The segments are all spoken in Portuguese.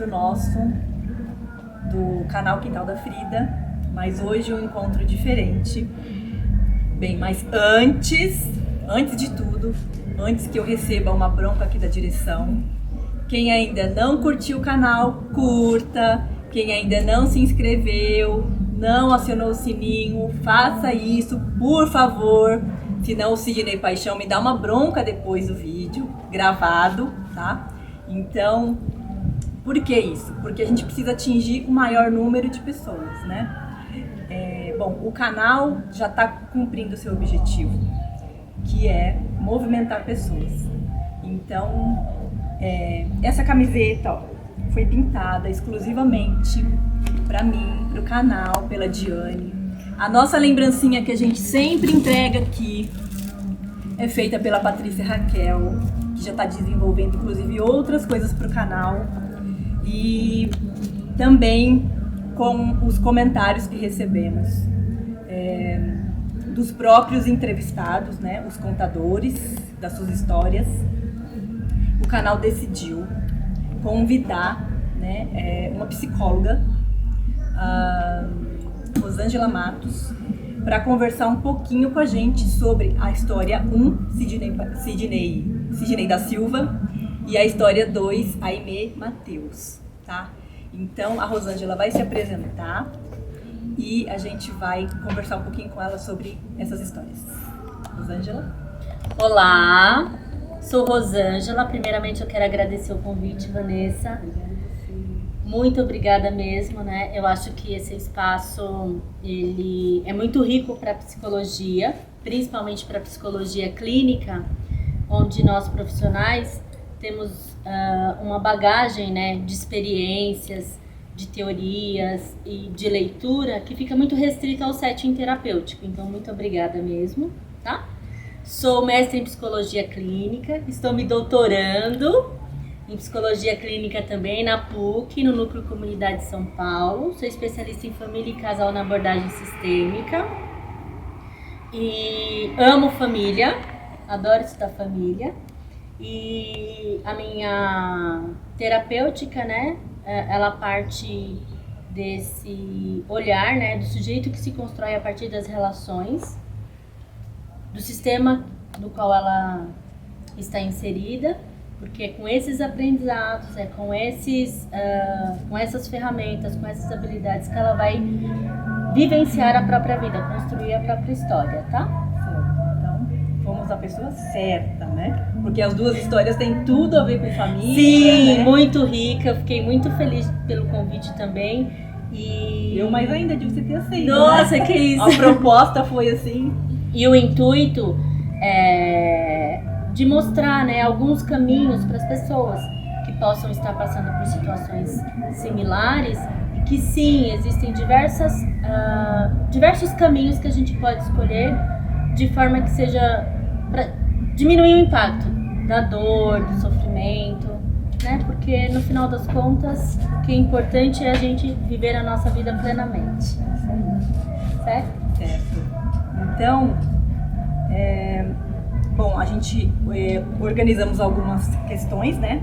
encontro nosso do canal Quintal da Frida, mas hoje um encontro diferente. Bem, mas antes de tudo, antes que eu receba uma bronca aqui da direção, quem ainda não curtiu o canal, curta. Quem ainda não se inscreveu, não acionou o sininho, faça isso, por favor. Senão o Sidney Paixão me dá uma bronca depois do vídeo gravado, tá? Então, por que isso? Porque a gente precisa atingir o maior número de pessoas, né? Bom, o canal já está cumprindo o seu objetivo, que é movimentar pessoas. Então, essa camiseta, ó, foi pintada exclusivamente para mim, para o canal, pela Diane. A nossa lembrancinha que a gente sempre entrega aqui é feita pela Patrícia Raquel, que já está desenvolvendo inclusive outras coisas para o canal. E também com os comentários que recebemos dos próprios entrevistados, né, os contadores das suas histórias. O canal decidiu convidar, né, uma psicóloga, a Rosângela Matos, para conversar um pouquinho com a gente sobre a história 1, Sidney da Silva, e a história 2, Aimee Mateus, tá? Então a Rosângela vai se apresentar e a gente vai conversar um pouquinho com ela sobre essas histórias. Rosângela? Olá, sou Rosângela. Primeiramente eu quero agradecer o convite, Vanessa. Muito obrigada mesmo, né? Eu acho que esse espaço ele é muito rico para a psicologia, principalmente para a psicologia clínica, onde nós profissionais temos uma bagagem, né, de experiências, de teorias e de leitura que fica muito restrita ao setting terapêutico. Então, muito obrigada mesmo, tá? Sou mestre em psicologia clínica, estou me doutorando em psicologia clínica também na PUC, no Núcleo Comunidade de São Paulo. Sou especialista em família e casal na abordagem sistêmica. E amo família, adoro estudar família. E a minha terapêutica, né, ela parte desse olhar, né, do sujeito que se constrói a partir das relações, do sistema no qual ela está inserida, porque é com esses aprendizados, com essas ferramentas, com essas habilidades que ela vai vivenciar a própria vida, construir a própria história, tá? Certo. Então, fomos a pessoa certa, né? Porque as duas histórias têm tudo a ver com família. Sim, né? muito rica. Fiquei muito feliz pelo convite também. E eu mais ainda de você ter aceito. Nossa, né? que isso! A proposta foi assim. E o intuito é de mostrar, né, alguns caminhos para as pessoas que possam estar passando por situações similares, e que sim, existem diversos caminhos que a gente pode escolher de forma que seja para diminuir o impacto da dor, do sofrimento, né? Porque no final das contas, o que é importante é a gente viver a nossa vida plenamente. Certo? Certo. Então, bom, a gente organizamos algumas questões, né?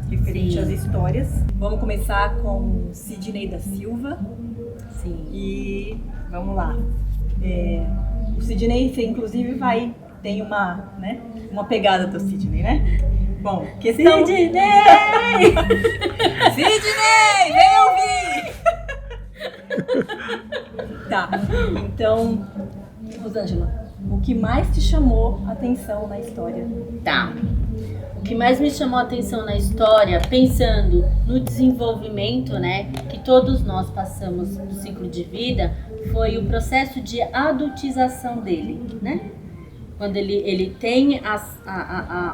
Referente às histórias. Vamos começar com Sidney da Silva. Sim. E vamos lá. O Sidney, você inclusive tem uma pegada do Sidney, né? Bom, questão... Sidney! Sidney, vem ouvir! Tá, então, Rosângela, o que mais te chamou a atenção na história? Tá. O que mais me chamou a atenção na história, pensando no desenvolvimento, né, que todos nós passamos no ciclo de vida, foi o processo de adultização dele, né? Quando ele tem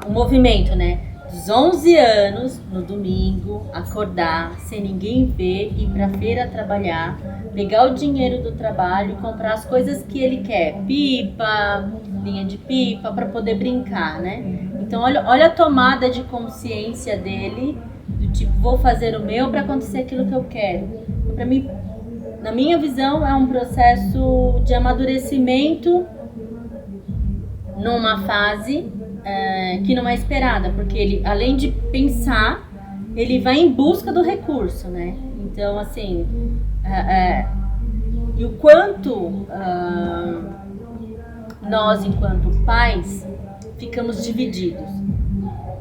o movimento, né, dos 11 anos, no domingo, acordar, sem ninguém ver, ir pra feira trabalhar, pegar o dinheiro do trabalho, comprar as coisas que ele quer, pipa, linha de pipa, para poder brincar, né? Então olha a tomada de consciência dele, do tipo, vou fazer o meu para acontecer aquilo que eu quero. Então, para mim, na minha visão, é um processo de amadurecimento numa fase que não é esperada, porque ele, além de pensar, ele vai em busca do recurso, né? Então, assim, e o quanto nós, enquanto pais, ficamos divididos.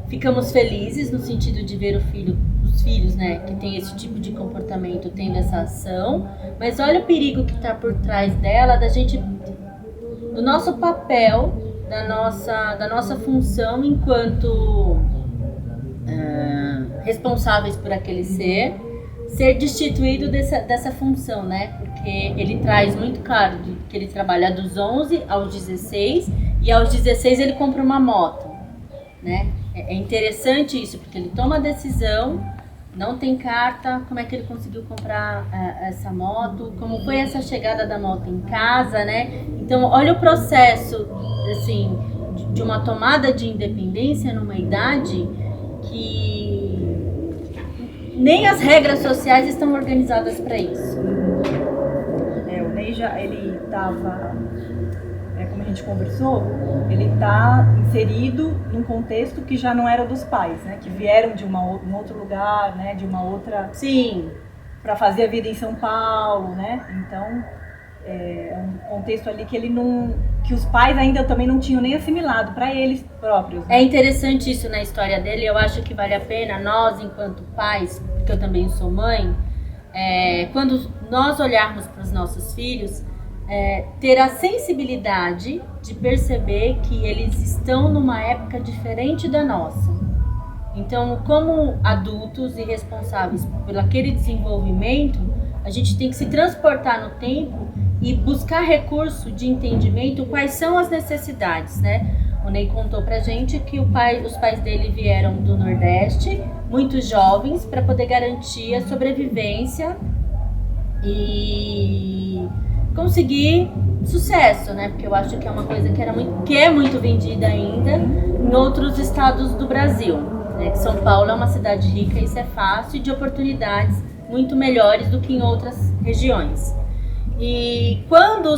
Ficamos felizes no sentido de ver os filhos, né, que tem esse tipo de comportamento, tendo essa ação, mas olha o perigo que está por trás dela, do nosso papel, da nossa função enquanto responsáveis por aquele ser destituído dessa função, né? Porque ele traz muito claro que ele trabalha dos 11 aos 16 e aos 16 ele compra uma moto, né? É interessante isso, porque ele toma a decisão, não tem carta, como é que ele conseguiu comprar essa moto, como foi essa chegada da moto em casa, né? Então, olha o processo, assim, de uma tomada de independência numa idade que nem as regras sociais estão organizadas para isso. O Ney ele estava, como a gente conversou, ele está inserido num contexto que já não era dos pais, né? Que vieram de um outro lugar, né? De uma outra... Sim. Para fazer a vida em São Paulo, né? Então, é um contexto ali que os pais ainda também não tinham nem assimilado para eles próprios. Né? É interessante isso na história dele. Eu acho que vale a pena nós, enquanto pais, porque eu também sou mãe, quando nós olharmos para os nossos filhos, ter a sensibilidade de perceber que eles estão numa época diferente da nossa. Então, como adultos e responsáveis por aquele desenvolvimento, a gente tem que se transportar no tempo e buscar recurso de entendimento quais são as necessidades, né? O Ney contou pra gente que os pais dele vieram do Nordeste, muito jovens, para poder garantir a sobrevivência e conseguir sucesso, né? Porque eu acho que é uma coisa que é muito vendida ainda em outros estados do Brasil, né? Que São Paulo é uma cidade rica, isso é fácil, e de oportunidades muito melhores do que em outras regiões. E quando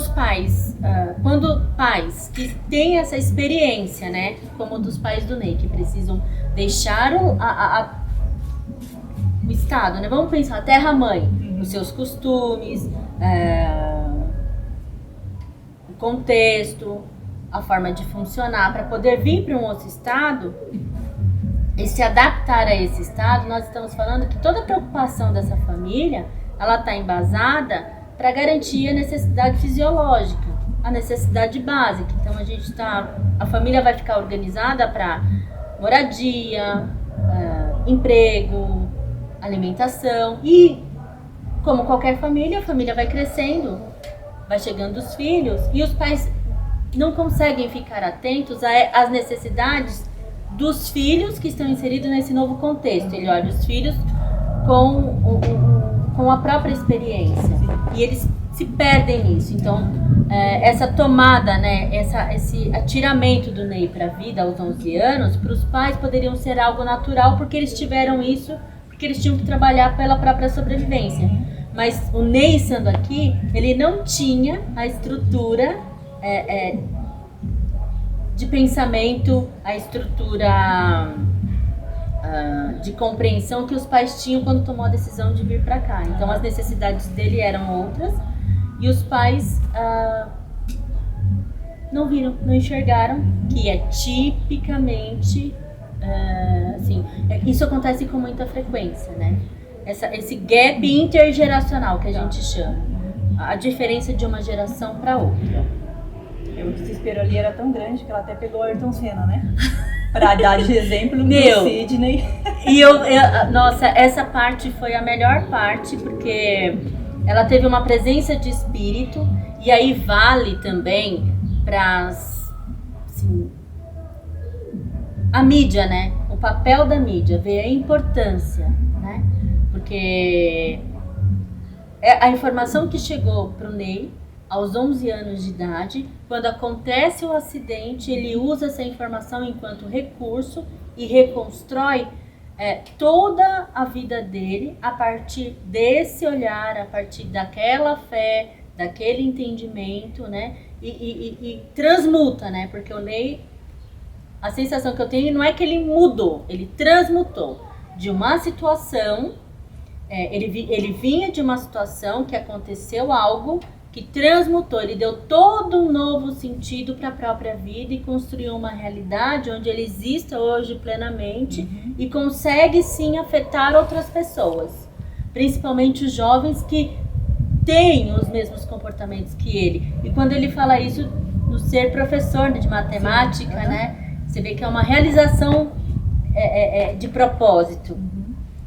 pais que têm essa experiência, né, como dos pais do Ney, que precisam deixar o estado, né, vamos pensar, a terra-mãe, os seus costumes, o contexto, a forma de funcionar, para poder vir para um outro estado e se adaptar a esse estado, nós estamos falando que toda a preocupação dessa família, ela está embasada para garantir a necessidade fisiológica, a necessidade básica. Então a família vai ficar organizada para moradia, emprego, alimentação e, como qualquer família, a família vai crescendo, vai chegando os filhos e os pais não conseguem ficar atentos às necessidades dos filhos que estão inseridos nesse novo contexto. Ele olha os filhos com a própria experiência e eles se perdem nisso. Então, essa tomada, né, esse atiramento do Ney para a vida aos 11 anos, para os pais poderiam ser algo natural porque eles tiveram isso, porque eles tinham que trabalhar pela própria sobrevivência. Mas o Ney, estando aqui, ele não tinha a estrutura de pensamento, a estrutura de compreensão que os pais tinham quando tomou a decisão de vir para cá. Então as necessidades dele eram outras e os pais não viram, não enxergaram, que é tipicamente assim, isso acontece com muita frequência, né? Esse gap intergeracional que a gente chama, a diferença de uma geração para outra. O desespero ali era tão grande que ela até pegou o Ayrton Senna, né? Pra dar de exemplo no Sidney. E nossa, essa parte foi a melhor parte, porque ela teve uma presença de espírito, e aí vale também para assim, a mídia, né? O papel da mídia, ver a importância, né? Porque a informação que chegou pro Ney aos 11 anos de idade, quando acontece o acidente, ele usa essa informação enquanto recurso e reconstrói toda a vida dele a partir desse olhar, a partir daquela fé, daquele entendimento, né? E transmuta, né? Porque o Ney, a sensação que eu tenho não é que ele mudou, ele transmutou. de uma situação, ele vinha de uma situação que aconteceu algo que transmutou, ele deu todo um novo sentido para a própria vida e construiu uma realidade onde ele exista hoje plenamente e consegue sim afetar outras pessoas, principalmente os jovens que têm os mesmos comportamentos que ele. E quando ele fala isso, no ser professor de matemática, né, você vê que é uma realização de propósito.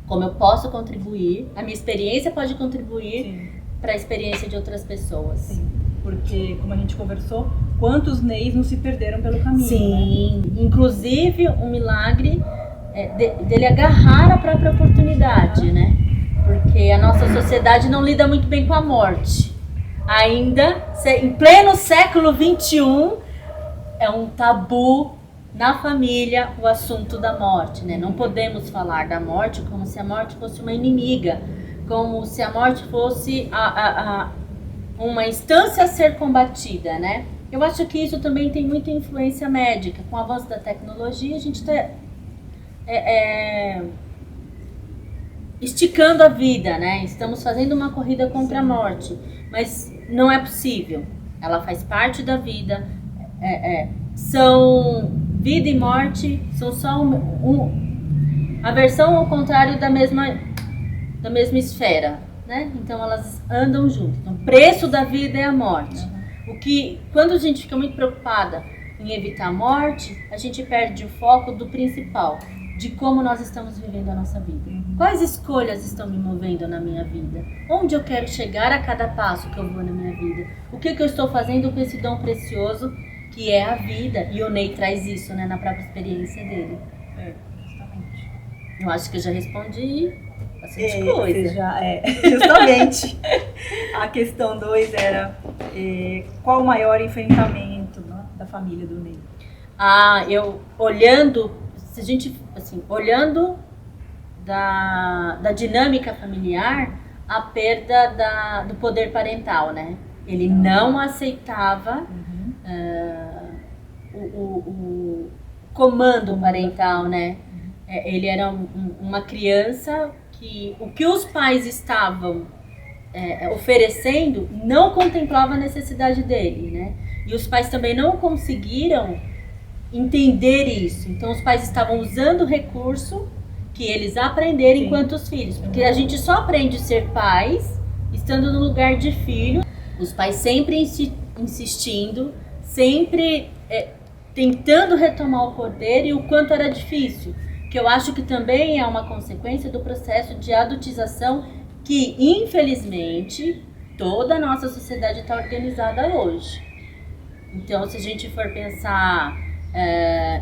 Como eu posso contribuir, a minha experiência pode contribuir para a experiência de outras pessoas. Sim, porque como a gente conversou, quantos Neis não se perderam pelo caminho. Sim, né? Inclusive um milagre dele agarrar a própria oportunidade, né? Porque a nossa sociedade não lida muito bem com a morte. Ainda, em pleno século XXI, é um tabu na família o assunto da morte, né? Não podemos falar da morte como se a morte fosse uma inimiga, como se a morte fosse uma instância a ser combatida, né? Eu acho que isso também tem muita influência médica. Com o avanço da tecnologia, a gente está esticando a vida, né? Estamos fazendo uma corrida contra a morte, mas não é possível. Ela faz parte da vida. São vida e morte, são só a versão ao contrário da mesma esfera, né? Então elas andam juntas. Então, o preço da vida é a morte. O que, quando a gente fica muito preocupada em evitar a morte, a gente perde o foco do principal, de como nós estamos vivendo a nossa vida. Quais escolhas estão me movendo na minha vida? Onde eu quero chegar a cada passo que eu vou na minha vida? O que eu estou fazendo com esse dom precioso que é a vida? E o Ney traz isso, né, na própria experiência dele. Justamente. Eu acho que eu já respondi bastante coisa. Justamente. A questão 2 era qual o maior enfrentamento, né, da família do Ney? Olhando da dinâmica familiar, a perda do poder parental, né? Ele não aceitava o comando parental, né? Ele era uma criança que o que os pais estavam oferecendo não contemplava a necessidade dele, né? E os pais também não conseguiram entender isso. Então os pais estavam usando o recurso que eles aprenderam enquanto os filhos. Porque a gente só aprende a ser pais estando no lugar de filho. Os pais sempre insistindo, sempre tentando retomar o poder, e o quanto era difícil. Que eu acho que também é uma consequência do processo de adultização que, infelizmente, toda a nossa sociedade está organizada hoje. Então, se a gente for pensar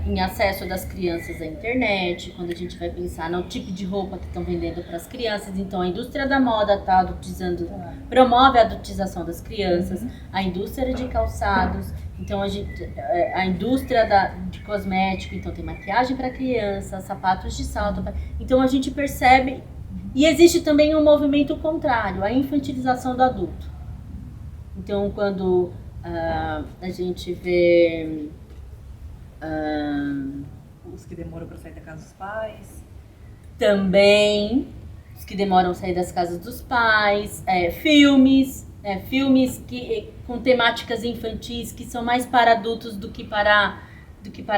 em acesso das crianças à internet, quando a gente vai pensar no tipo de roupa que estão vendendo para as crianças, então a indústria da moda está adultizando, promove a adultização das crianças, a indústria de calçados, então a indústria de cosmético, então tem maquiagem para criança, sapatos de salto, então a gente percebe, e existe também um movimento contrário, a infantilização do adulto. Então quando a gente vê os que demoram para sair da casa dos pais. Também os que demoram a sair das casas dos pais. Filmes com temáticas infantis que são mais para adultos do que para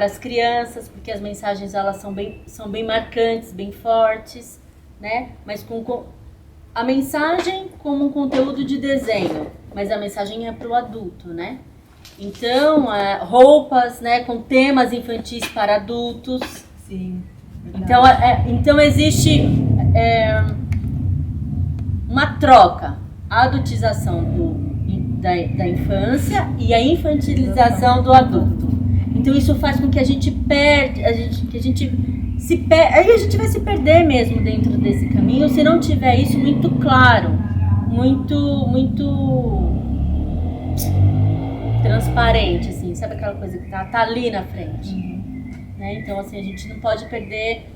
as crianças, porque as mensagens elas são bem marcantes, bem fortes, né? Mas com a mensagem como um conteúdo de desenho, mas a mensagem é para o adulto, né? Então, roupas, né, com temas infantis para adultos. Sim. Então existe uma troca, a adultização da infância e a infantilização do adulto. Então isso faz com que a gente perde, aí a gente vai se perder mesmo dentro desse caminho se não tiver isso muito claro, muito transparente, assim, sabe aquela coisa que tá ali na frente, né? Então, assim, a gente não pode perder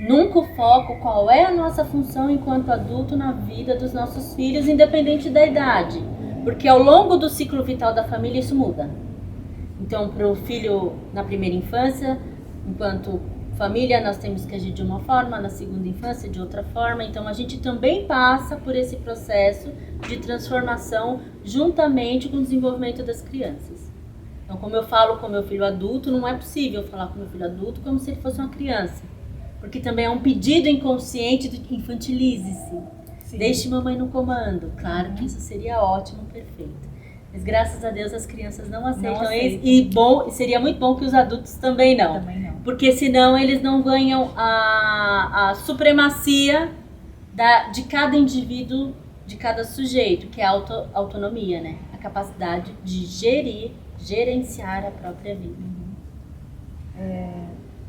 nunca o foco, qual é a nossa função enquanto adulto na vida dos nossos filhos, independente da idade, porque ao longo do ciclo vital da família isso muda. Então, para o filho na primeira infância, enquanto família nós temos que agir de uma forma, na segunda infância de outra forma. Então a gente também passa por esse processo de transformação juntamente com o desenvolvimento das crianças. Então, como eu falo com meu filho adulto, não é possível falar com meu filho adulto como se ele fosse uma criança. Porque também é um pedido inconsciente de infantilize-se. Sim. Deixe mamãe no comando. Claro que isso seria ótimo, perfeito. Mas graças a Deus as crianças não aceitam isso. E seria muito bom que os adultos também não. Também não. Porque senão eles não ganham a supremacia de cada indivíduo, de cada sujeito, que é a autonomia, né? A capacidade de gerenciar a própria vida.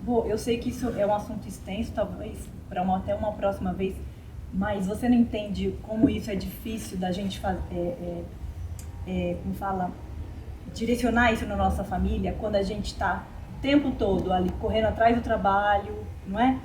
Bom, eu sei que isso é um assunto extenso, talvez para até uma próxima vez, mas você não entende como isso é difícil da gente fazer, como fala, direcionar isso na nossa família, quando a gente está o tempo todo ali correndo atrás do trabalho, não é?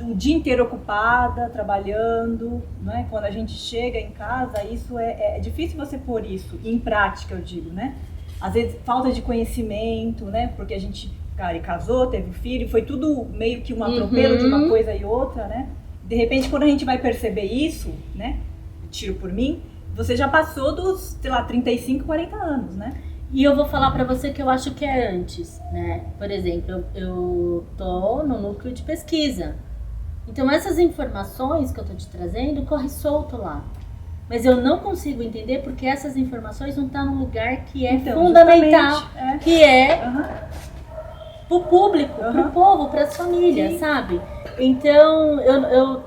O dia inteiro ocupada, trabalhando, não é? Quando a gente chega em casa, isso é difícil você pôr isso em prática, eu digo, né? Às vezes falta de conhecimento, né? Porque a gente, cara, casou, teve filho, foi tudo meio que um atropelo de uma coisa e outra, né? De repente, quando a gente vai perceber isso, né? Tiro por mim, você já passou dos, sei lá, 35, 40 anos, né? E eu vou falar pra você que eu acho que é antes, né? Por exemplo, eu tô no núcleo de pesquisa. Então essas informações que eu tô te trazendo corre solto lá. Mas eu não consigo entender porque essas informações não estão num lugar que é fundamental, que é pro público, pro povo, pras famílias, sabe? Então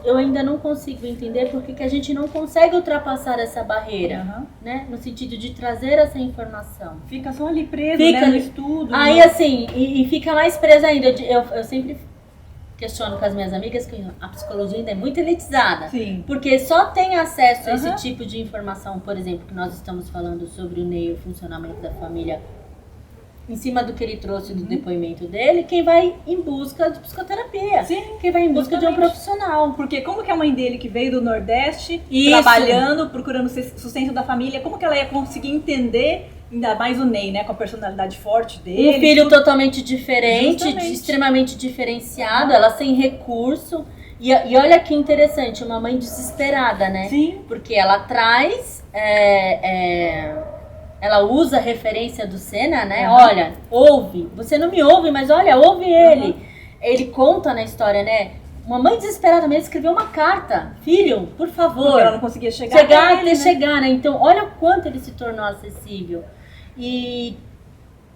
eu ainda não consigo entender porque que a gente não consegue ultrapassar essa barreira, né? No sentido de trazer essa informação. Fica só ali preso, né, no estudo. Aí assim, e fica mais preso ainda. Eu sempre questiono com as minhas amigas que a psicologia ainda é muito elitizada. Sim. Porque só tem acesso a esse tipo de informação, por exemplo, que nós estamos falando sobre o NEI, o funcionamento da família, em cima do que ele trouxe do depoimento dele, quem vai em busca de psicoterapia. Sim, quem vai em busca de um profissional. Porque como que a mãe dele, que veio do Nordeste, Isso. trabalhando, procurando sustento da família, como que ela ia conseguir entender, ainda mais o Ney, né, com a personalidade forte dele. Um filho totalmente diferente, Justamente. extremamente diferenciado, ela sem recurso. E olha que interessante, uma mãe desesperada, né? Sim. Porque ela traz... ela usa a referência do Senna, né? Olha, ouve. Você não me ouve, mas olha, ouve ele. Ele conta na história, né? Uma mãe desesperada mesmo escreveu uma carta. Filho, por favor. Porque ela não conseguia chegar até chegar, né? Então, olha o quanto ele se tornou acessível. E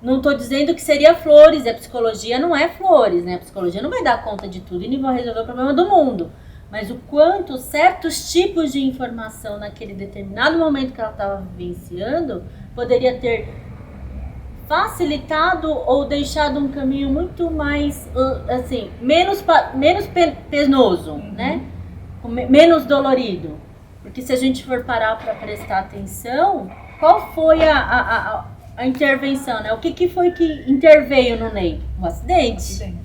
não estou dizendo que seria flores. A psicologia não é flores, né? A psicologia não vai dar conta de tudo e nem vai resolver o problema do mundo. Mas o quanto certos tipos de informação naquele determinado momento que ela estava vivenciando poderia ter facilitado ou deixado um caminho muito mais, assim, menos penoso, né? Menos dolorido. Porque se a gente for parar para prestar atenção, qual foi a intervenção, né? O que foi que interveio no Ney? Um acidente.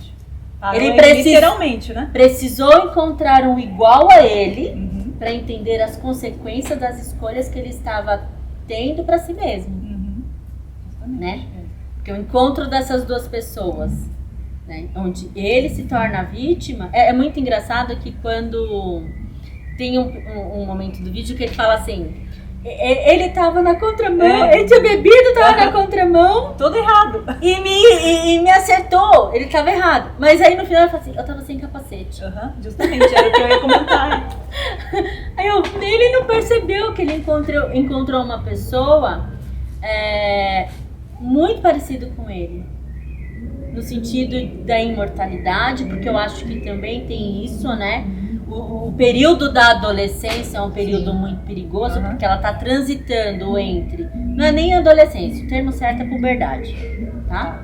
Ele literalmente, né? Precisou encontrar um igual a ele para entender as consequências das escolhas que ele estava tendo para si mesmo, né? Porque o encontro dessas duas pessoas, né, onde ele se torna vítima, é muito engraçado que quando tem um momento do vídeo que ele fala assim, ele tava na contramão, ele tinha bebido, tava na contramão, todo errado, e me acertou, ele tava errado, mas aí no final ele fala assim, eu tava sem capacete. Justamente, era o que eu ia comentar. Aí ele não percebeu que ele encontrou uma pessoa muito parecida com ele, no sentido da imortalidade, porque eu acho que também tem isso, né? O período da adolescência é um período muito perigoso, porque ela está transitando entre... Não é nem adolescência, o termo certo é puberdade, tá?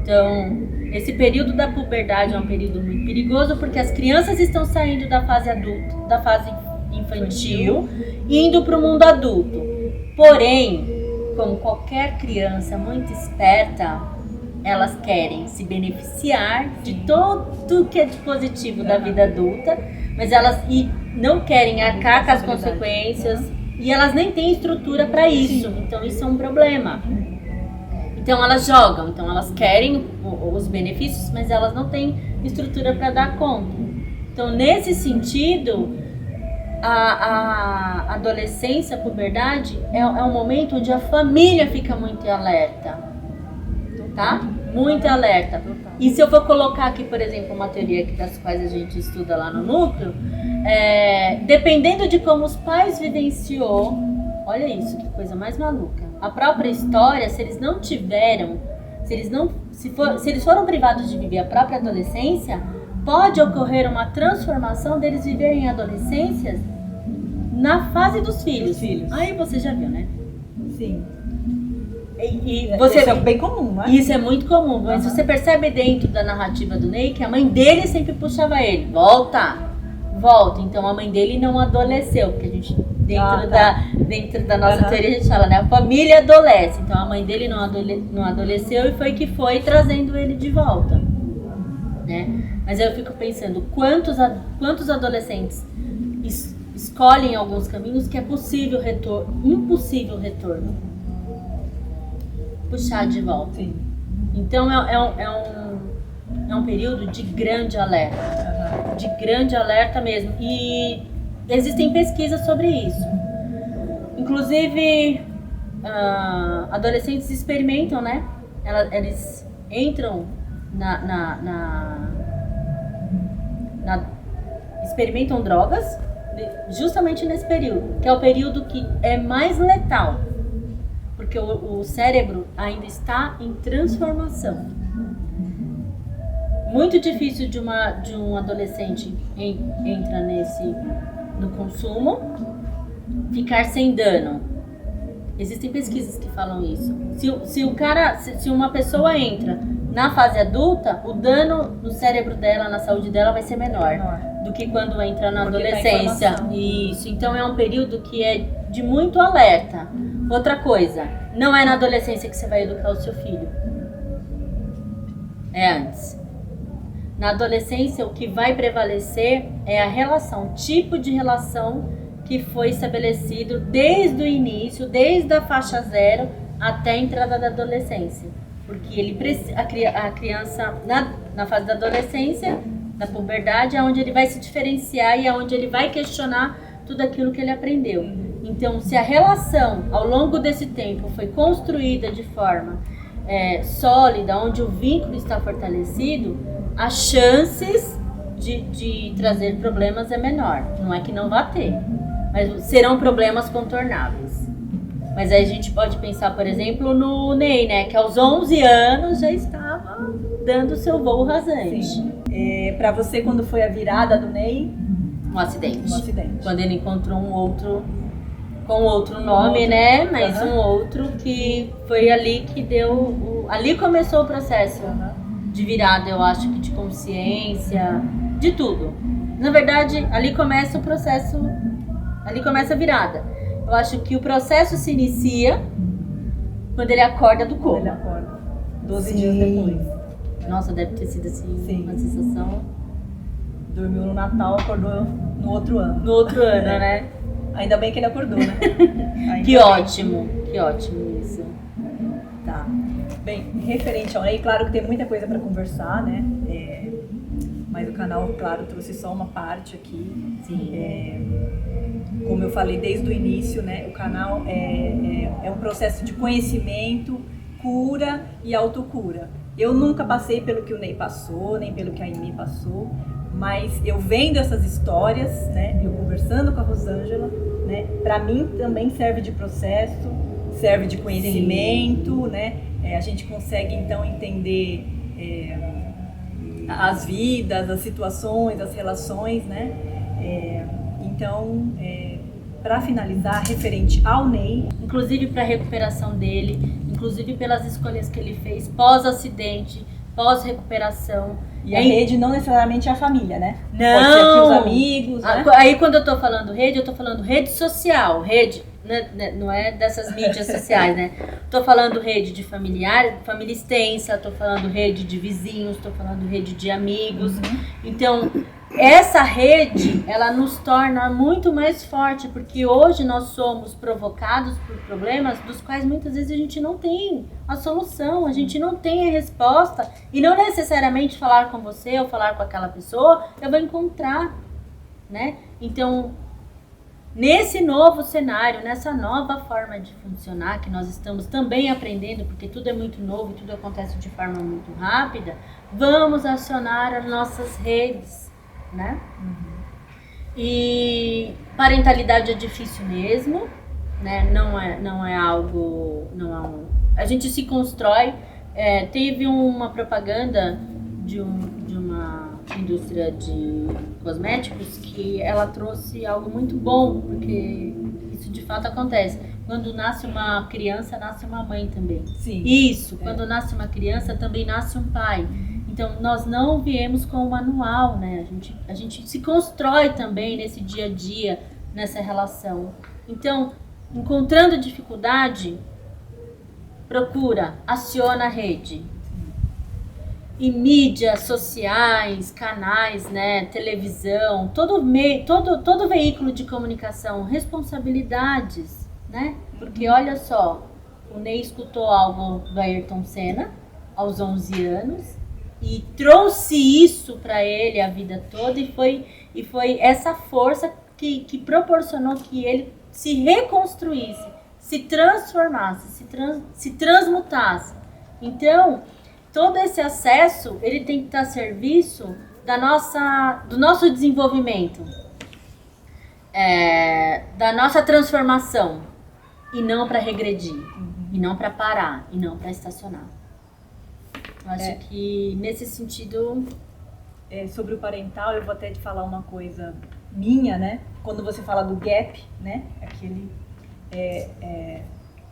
Então, esse período da puberdade é um período muito perigoso, porque as crianças estão saindo da fase adulta, da fase infantil, indo para o mundo adulto. Porém, como qualquer criança muito esperta, elas querem se beneficiar de tudo que é de positivo da vida adulta, mas elas não querem arcar com as consequências e elas nem têm estrutura para isso. Então isso é um problema. Então elas jogam, então elas querem os benefícios, mas elas não têm estrutura para dar conta. Então, nesse sentido, a adolescência, a puberdade, é um momento onde a família fica muito alerta, tá? Muito alerta. E se eu for colocar aqui, por exemplo, uma teoria das quais a gente estuda lá no núcleo, dependendo de como os pais vivenciou, olha isso, que coisa mais maluca. A própria história, se eles não tiveram, se eles foram privados de viver a própria adolescência, pode ocorrer uma transformação deles viverem adolescências na fase dos filhos. Aí você já viu, né? Sim. Isso é bem comum, não é? Isso é muito comum, mas você percebe dentro da narrativa do Ney que a mãe dele sempre puxava ele, volta. Então a mãe dele não adolesceu, porque a gente, dentro da nossa teoria, a gente fala, né? A família adolesce, então a mãe dele não adolesceu e foi trazendo ele de volta, né? Mas eu fico pensando, quantos adolescentes escolhem alguns caminhos que é impossível retorno. Puxar de volta. Sim. Então é um período de grande alerta, de grande alerta mesmo. E existem pesquisas sobre isso. Inclusive, adolescentes experimentam, né? Eles entram experimentam drogas justamente nesse período, que é o período que é mais letal. Porque o cérebro ainda está em transformação. Muito difícil de um adolescente entra no consumo, ficar sem dano. Existem pesquisas que falam isso. Se uma pessoa entra na fase adulta, o dano no cérebro dela, na saúde dela, vai ser menor do que quando entra na adolescência. Isso. Então é um período que é de muito alerta. Outra coisa, não é na adolescência que você vai educar o seu filho. É antes. Na adolescência, o que vai prevalecer é a relação, o tipo de relação que foi estabelecido desde o início, desde a faixa 0 até a entrada da adolescência. Porque a criança, na fase da adolescência, da puberdade, é onde ele vai se diferenciar e é onde ele vai questionar tudo aquilo que ele aprendeu. Então, se a relação ao longo desse tempo foi construída de forma sólida, onde o vínculo está fortalecido, as chances de trazer problemas é menor. Não é que não vá ter, mas serão problemas contornáveis. Mas aí a gente pode pensar, por exemplo, no Ney, né? Que aos 11 anos já estava dando seu voo rasante. Sim. Para você, quando foi a virada do Ney? Um acidente. Quando ele encontrou um outro com outro nome, né? Mas um outro que foi ali que deu... Ali começou o processo de virada, eu acho que de consciência, de tudo. Na verdade, ali começa o processo, ali começa a virada. Eu acho que o processo se inicia quando ele acorda do coma. Ele acorda. 12 dias depois. Nossa, deve ter sido assim, uma sensação... Dormiu no Natal, acordou no outro ano. No outro ano, né? Ainda bem que ele acordou, né? Que ótimo isso. Tá. Bem, referente ao Ney, claro que tem muita coisa para conversar, né? Mas o canal, claro, trouxe só uma parte aqui. Sim. Como eu falei desde o início, né? O canal é um processo de conhecimento, cura e autocura. Eu nunca passei pelo que o Ney passou, nem pelo que a Amy passou, mas eu vendo essas histórias, né? Eu conversando com a Rosângela, né? Para mim também serve de processo, serve de conhecimento, né? A gente consegue então entender as vidas, as situações, as relações, né? Então, para finalizar, referente ao Ney, inclusive para a recuperação dele, inclusive pelas escolhas que ele fez pós-acidente, pós-recuperação. E a rede não necessariamente é a família, né? Não! Pode ser aqui os amigos, né? Aí quando eu tô falando rede, eu tô falando rede social, rede, não é dessas mídias sociais, né? Tô falando rede de familiar, família extensa, tô falando rede de vizinhos, tô falando rede de amigos. Então, essa rede, ela nos torna muito mais forte, porque hoje nós somos provocados por problemas dos quais muitas vezes a gente não tem a solução, a gente não tem a resposta, e não necessariamente falar com você ou falar com aquela pessoa, eu vou encontrar, né? Então, nesse novo cenário, nessa nova forma de funcionar, que nós estamos também aprendendo, porque tudo é muito novo e tudo acontece de forma muito rápida, vamos acionar as nossas redes, né? E parentalidade é difícil mesmo, né? Não é algo, a gente se constrói. Teve uma propaganda de uma indústria de cosméticos que ela trouxe algo muito bom, porque isso de fato acontece. Quando nasce uma criança, nasce uma mãe também. Sim. Isso, quando nasce uma criança, também nasce um pai. Então, nós não viemos com o manual, né? A gente se constrói também nesse dia a dia, nessa relação. Então, encontrando dificuldade, procura, aciona a rede. E mídias sociais, canais, né, televisão, todo veículo de comunicação, responsabilidades, né? Porque olha só, o Ney escutou algo do Ayrton Senna aos 11 anos e trouxe isso para ele a vida toda, e foi essa força que proporcionou que ele se reconstruísse, se transformasse, se transmutasse. Então, todo esse acesso, ele tem que estar a serviço do nosso desenvolvimento, da nossa transformação, e não para regredir, e não para parar, e não para estacionar. Eu acho que nesse sentido... Sobre o parental, eu vou até te falar uma coisa minha, né? Quando você fala do gap, né?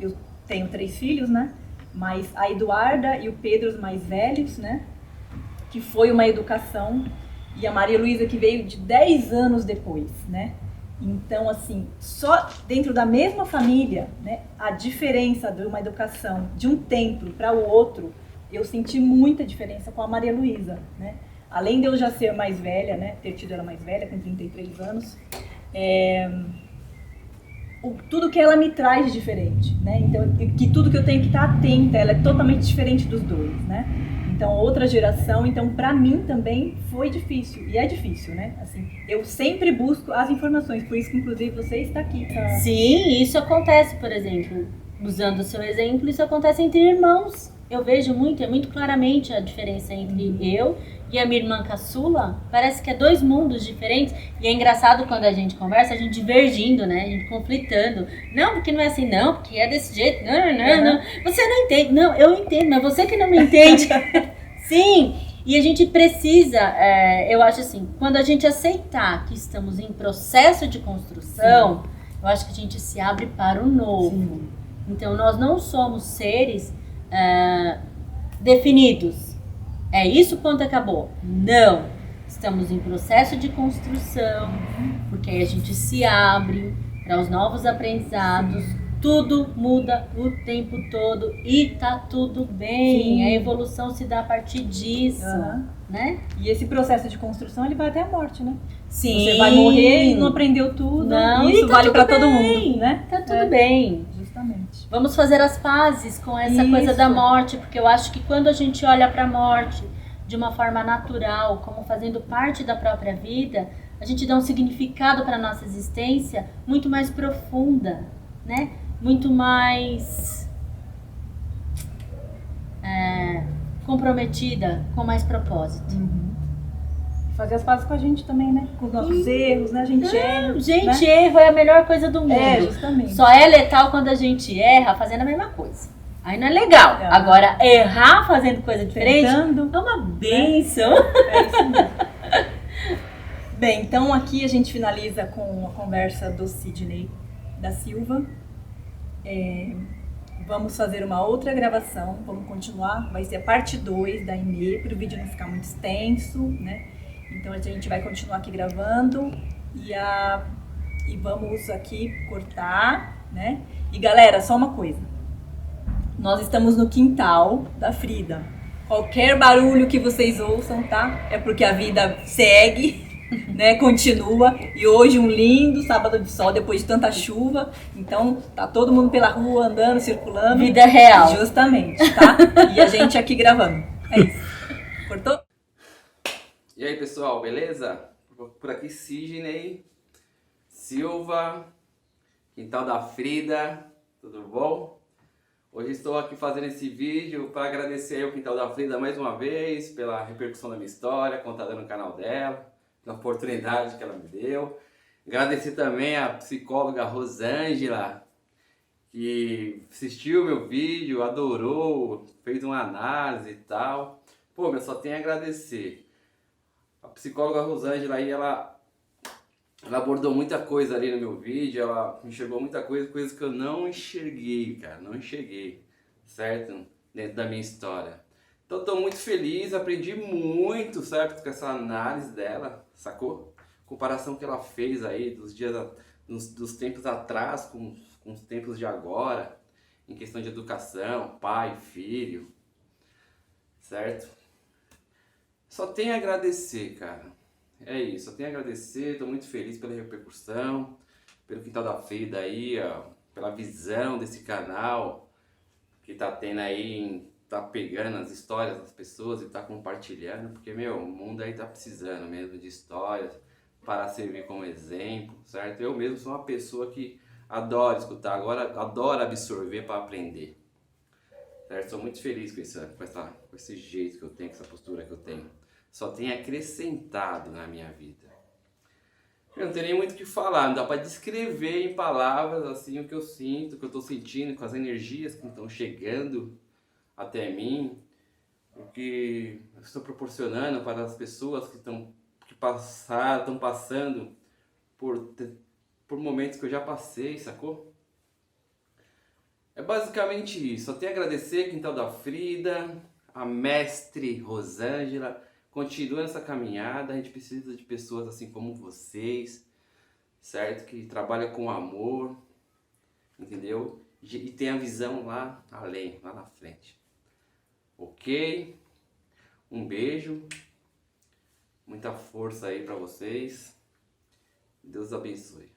Eu tenho 3 filhos, né? Mas a Eduarda e o Pedro, os mais velhos, né? Que foi uma educação, e a Maria Luísa, que veio de 10 anos depois, né? Então, assim, só dentro da mesma família, né? A diferença de uma educação de um tempo para o outro, eu senti muita diferença com a Maria Luísa, né? Além de eu já ser mais velha, né? Ter tido ela mais velha, com 33 anos, tudo que ela me traz de diferente, né? Então, que tudo que eu tenho que estar atenta, ela é totalmente diferente dos dois, né? Então, outra geração, então, para mim também foi difícil, e é difícil, né? Assim, eu sempre busco as informações, por isso que, inclusive, você está aqui. Tá? Sim, isso acontece, por exemplo, usando o seu exemplo, isso acontece entre irmãos. Eu vejo muito claramente a diferença entre eu e a minha irmã caçula. Parece que é 2 mundos diferentes. E é engraçado quando a gente conversa, a gente divergindo, né? A gente conflitando. Não, porque não é assim, não, porque é desse jeito. Não. Você não entende. Não, eu entendo, mas você que não me entende. Sim, e a gente precisa, eu acho assim, quando a gente aceitar que estamos em processo de construção, eu acho que a gente se abre para o novo. Sim. Então, nós não somos seres definidos. É isso, ponto, acabou. Não. Estamos em processo de construção, porque aí a gente se abre para os novos aprendizados. Tudo muda o tempo todo e tá tudo bem. Sim. A evolução se dá a partir disso, né? E esse processo de construção, ele vai até a morte, né? Sim. Você vai morrer e não aprendeu tudo. Não, e isso tá vale para bem. Todo mundo, né? Tá tudo bem. Justamente. Vamos fazer as pazes com essa coisa da morte, porque eu acho que quando a gente olha para a morte de uma forma natural, como fazendo parte da própria vida, a gente dá um significado para nossa existência muito mais profunda, né? Muito mais comprometida, com mais propósito. Fazer as pazes com a gente também, né? Com os nossos erros, né? A gente erra. Gente, né? Erro é a melhor coisa do mundo. Justamente. Só é letal quando a gente erra fazendo a mesma coisa. Aí não é legal. Agora, errar fazendo coisa diferente é uma bênção. É isso mesmo. Bem, então aqui a gente finaliza com a conversa do Sidney da Silva. Vamos fazer uma outra gravação, vamos continuar, vai ser a parte 2 da Inê, para o vídeo não ficar muito extenso, né? Então a gente vai continuar aqui gravando e vamos aqui cortar, né? E galera, só uma coisa, nós estamos no quintal da Frida, qualquer barulho que vocês ouçam, tá? É porque a vida segue. né, continua. E hoje um lindo sábado de sol depois de tanta chuva. Então tá todo mundo pela rua andando, circulando. Vida real. Justamente, tá? E a gente aqui gravando. É isso. Cortou? E aí pessoal, beleza? Por aqui Sidney Silva, quintal da Frida, tudo bom? Hoje estou aqui fazendo esse vídeo para agradecer aí ao Quintal da Frida mais uma vez pela repercussão da minha história, contada no canal dela, pela oportunidade que ela me deu. Agradecer também a psicóloga Rosângela, que assistiu meu vídeo, adorou, fez uma análise e tal. Pô, eu só tenho a agradecer. A psicóloga Rosângela aí, ela abordou muita coisa ali no meu vídeo, ela enxergou muita coisa, coisas que eu não enxerguei, cara, não enxerguei, certo? Dentro da minha história. Então estou muito feliz, aprendi muito, certo? Com essa análise dela, sacou? Comparação que ela fez aí dos dias, dos tempos atrás com os tempos de agora, em questão de educação, pai, filho, certo? Só tenho a agradecer, cara. É isso, só tenho a agradecer, estou muito feliz pela repercussão, pelo Quintal da Frida aí, ó, pela visão desse canal que tá tendo aí, tá pegando as histórias das pessoas e tá compartilhando, porque, meu, o mundo aí tá precisando mesmo de histórias para servir como exemplo, certo? Eu mesmo sou uma pessoa que adora escutar, agora adoro absorver para aprender, certo? Sou muito feliz com esse jeito que eu tenho, com essa postura que eu tenho. Só tem acrescentado na minha vida. Eu não tenho nem muito o que falar, não dá para descrever em palavras assim o que eu sinto, o que eu estou sentindo, com as energias que estão chegando até mim, o que eu estou proporcionando para as pessoas que estão passando por momentos que eu já passei, sacou? É basicamente isso. Só tenho a agradecer Quintal da Frida, a mestre Rosângela. Continua nessa caminhada, a gente precisa de pessoas assim como vocês, certo? Que trabalham com amor, entendeu? E tem a visão lá além, lá na frente. Ok? Um beijo, muita força aí pra vocês. Deus abençoe.